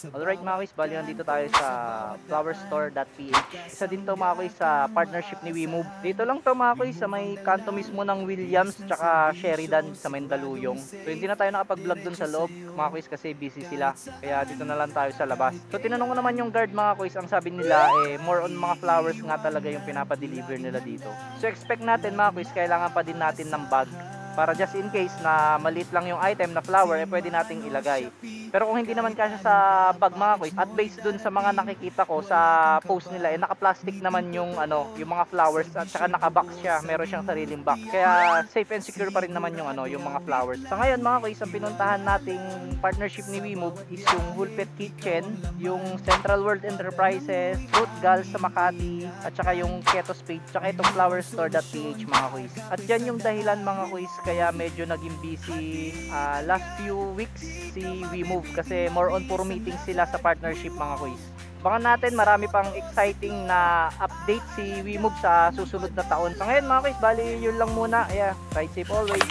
Alright mga kuis, bali nandito tayo sa flowerstore.ph. Isa din to mga kuis sa partnership ni WeMove. Dito lang to mga kuis sa may kanto mismo ng Williams tsaka Sheridan sa Mandaluyong. So hindi na tayo nakapag-vlog dun sa loob mga kuis kasi busy sila. Kaya dito na lang tayo sa labas. So tinanong ko naman yung guard mga kuis, ang sabi nila more on mga flowers nga talaga yung pinapa-deliver nila dito. So expect natin mga kuis, kailangan pa din natin ng bag para just in case na maliit lang yung item na flower, pwede nating ilagay. Pero kung hindi naman kasya sa bag mga kuys, at based dun sa mga nakikita ko sa post nila, naka-plastic naman yung yung mga flowers at saka naka-box siya, meron siyang sariling box. Kaya safe and secure pa rin naman yung yung mga flowers. Sa ngayon mga kuys, ang pinuntahan nating partnership ni WeMove is yung Woolpet Kitchen, yung Central World Enterprises, Fruit Gal sa Makati, at saka yung Keto Spade, saka itong flowerstore.ph mga kuys. At yan yung dahilan mga kuys kaya medyo naging busy last few weeks si WeMove kasi more on puro meeting sila sa partnership mga kuys. Baka natin marami pang exciting na update si WeMove sa susunod na taon. So ngayon mga kuys, bali yun lang muna. Yeah, ride safe always.